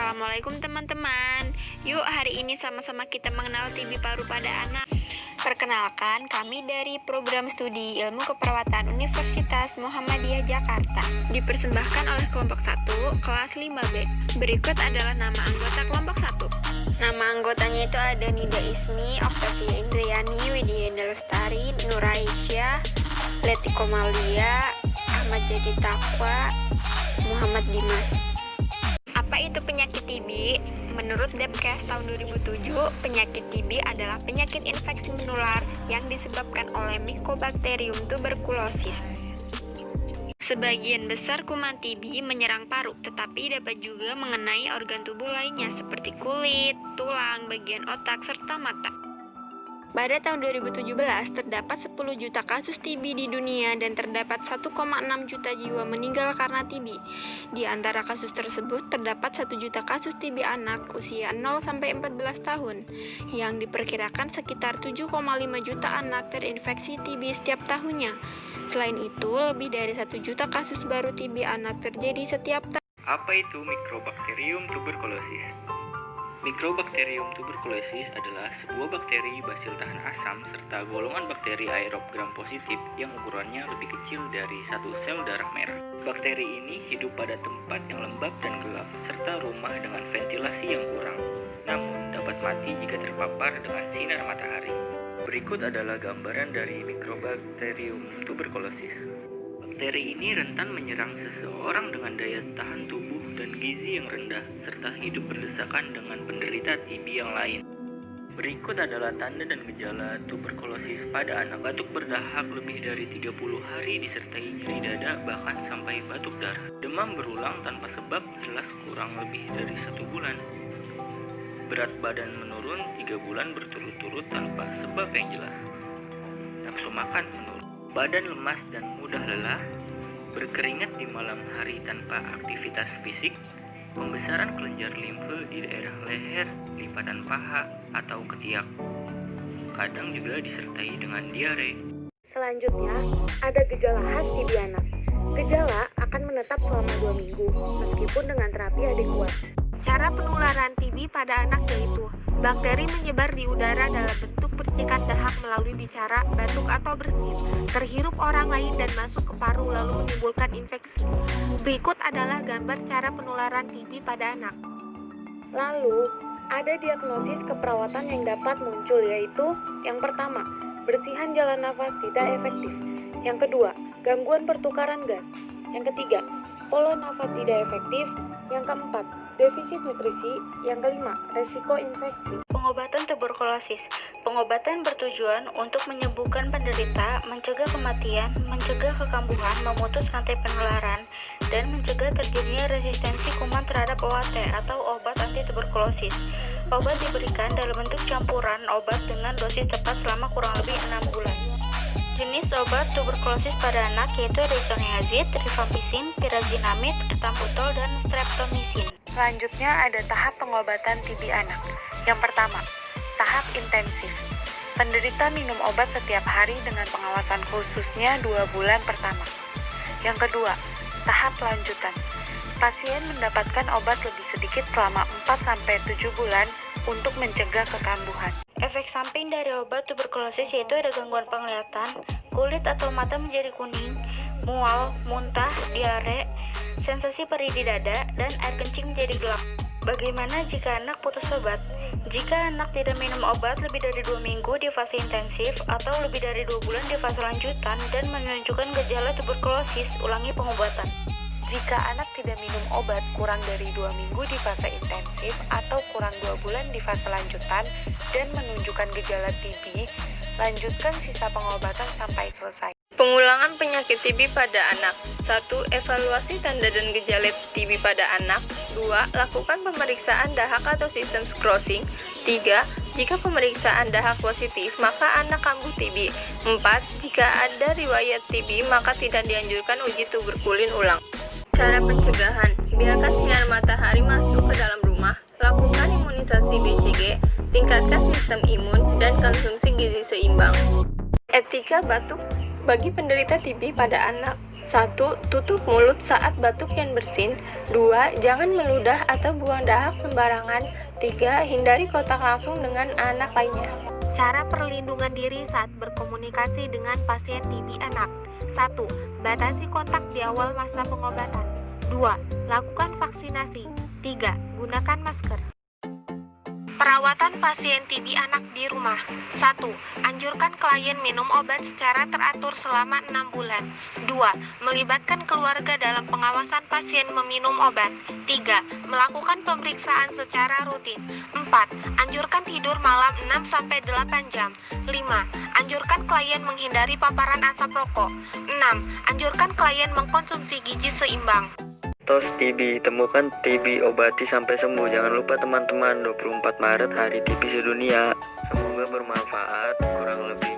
Assalamualaikum teman-teman. Yuk hari ini sama-sama kita mengenal TB paru pada anak. Perkenalkan, kami dari program studi ilmu keperawatan Universitas Muhammadiyah Jakarta. Dipersembahkan oleh kelompok 1, kelas 5B. Berikut adalah nama anggota kelompok 1. Nama anggotanya itu ada Nida Ismi, Octavia Indriani, Widya Indah Lestari, Nur Aisyah, Leti Komalia, Ahmad Jadi Takwa, Muhammad Dimas. Apa itu penyakit TB? Menurut Depkes tahun 2007, penyakit TB adalah penyakit infeksi menular yang disebabkan oleh Mycobacterium tuberculosis. Sebagian besar kuman TB menyerang paru, tetapi dapat juga mengenai organ tubuh lainnya seperti kulit, tulang, bagian otak, serta mata. Pada tahun 2017, terdapat 10 juta kasus TB di dunia dan terdapat 1,6 juta jiwa meninggal karena TB. Di antara kasus tersebut, terdapat 1 juta kasus TB anak usia 0-14 tahun, yang diperkirakan sekitar 7,5 juta anak terinfeksi TB setiap tahunnya. Selain itu, lebih dari 1 juta kasus baru TB anak terjadi setiap tahun. Apa itu Mycobacterium tuberculosis? Mycobacterium tuberculosis adalah sebuah bakteri basil tahan asam serta golongan bakteri aerob gram positif yang ukurannya lebih kecil dari satu sel darah merah. Bakteri ini hidup pada tempat yang lembab dan gelap serta rumah dengan ventilasi yang kurang, namun dapat mati jika terpapar dengan sinar matahari. Berikut adalah gambaran dari Mycobacterium tuberculosis. Bakteri ini rentan menyerang seseorang dengan daya tahan tubuh dan gizi yang rendah, serta hidup berdesakan dengan penderita TB yang lain. Berikut adalah tanda dan gejala tuberkulosis pada anak. Batuk berdahak lebih dari 30 hari disertai nyeri dada bahkan sampai batuk darah. Demam berulang tanpa sebab jelas kurang lebih dari 1 bulan. Berat badan menurun 3 bulan berturut-turut tanpa sebab yang jelas. Nafsu makan menurun. Badan lemas dan mudah lelah, berkeringat di malam hari tanpa aktivitas fisik, pembesaran kelenjar limfe di daerah leher, lipatan paha, atau ketiak. Kadang juga disertai dengan diare. Selanjutnya, ada gejala khas TB anak. Gejala akan menetap selama 2 minggu, meskipun dengan terapi adekuat. Cara penularan TB pada anak yaitu bakteri menyebar di udara dalam bentuk percikan dahak melalui bicara, batuk atau bersin, terhirup orang lain dan masuk ke paru lalu menimbulkan infeksi. Berikut adalah gambar cara penularan TB pada anak. Lalu, ada diagnosis keperawatan yang dapat muncul yaitu yang pertama, bersihan jalan nafas tidak efektif. Yang kedua, gangguan pertukaran gas. Yang ketiga, pola nafas tidak efektif. Yang keempat, defisit nutrisi. Yang kelima, resiko infeksi. Pengobatan tuberkulosis. Pengobatan bertujuan untuk menyembuhkan penderita, mencegah kematian, mencegah kekambuhan, memutus rantai penularan, dan mencegah terjadinya resistensi kuman terhadap OAT atau obat anti tuberkulosis. Obat diberikan dalam bentuk campuran obat dengan dosis tepat selama kurang lebih 6 bulan. Jenis obat tuberkulosis pada anak yaitu ada isoniazid, rifampicin, pyrazinamide, ethambutol, dan streptomycin. Selanjutnya ada tahap pengobatan TB anak. Yang pertama, tahap intensif. Penderita minum obat setiap hari dengan pengawasan khususnya 2 bulan pertama. Yang kedua, tahap lanjutan. Pasien mendapatkan obat lebih sedikit selama 4-7 bulan untuk mencegah kekambuhan. Efek samping dari obat tuberkulosis yaitu ada gangguan penglihatan, kulit atau mata menjadi kuning, mual, muntah, diare, sensasi perih di dada, dan air kencing menjadi gelap. Bagaimana jika anak putus obat? Jika anak tidak minum obat lebih dari 2 minggu di fase intensif atau lebih dari 2 bulan di fase lanjutan dan menunjukkan gejala tuberkulosis, ulangi pengobatan. Jika anak tidak minum obat kurang dari 2 minggu di fase intensif atau kurang 2 bulan di fase lanjutan dan menunjukkan gejala TB, lanjutkan sisa pengobatan sampai selesai. Pengulangan penyakit TB pada anak. 1. Evaluasi tanda dan gejala TB pada anak. 2. Lakukan pemeriksaan dahak atau sistem crossing. 3. Jika pemeriksaan dahak positif, maka anak kambuh TB. 4. Jika ada riwayat TB, maka tidak dianjurkan uji tuberkulin ulang. Cara pencegahan, biarkan sinar matahari masuk ke dalam rumah, lakukan imunisasi BCG, tingkatkan sistem imun, dan konsumsi gizi seimbang. Etika batuk bagi penderita TB pada anak. 1. Tutup mulut saat batuk dan bersin. 2. Jangan meludah atau buang dahak sembarangan. 3. Hindari kontak langsung dengan anak lainnya. Cara perlindungan diri saat berkomunikasi dengan pasien TB anak. 1. Batasi kontak di awal masa pengobatan. 2. Lakukan vaksinasi. 3. Gunakan masker. Perawatan pasien TB anak di rumah. 1. Anjurkan klien minum obat secara teratur selama 6 bulan. 2. Melibatkan keluarga dalam pengawasan pasien meminum obat. 3. Melakukan pemeriksaan secara rutin. 4. Anjurkan tidur malam 6-8 jam. 5. Anjurkan klien menghindari paparan asap rokok. 6. Anjurkan klien mengkonsumsi gizi seimbang. Tos TB, temukan TB, obati sampai sembuh. Jangan lupa teman-teman, 24 Maret Hari TB Sedunia. Semoga bermanfaat. Kurang lebih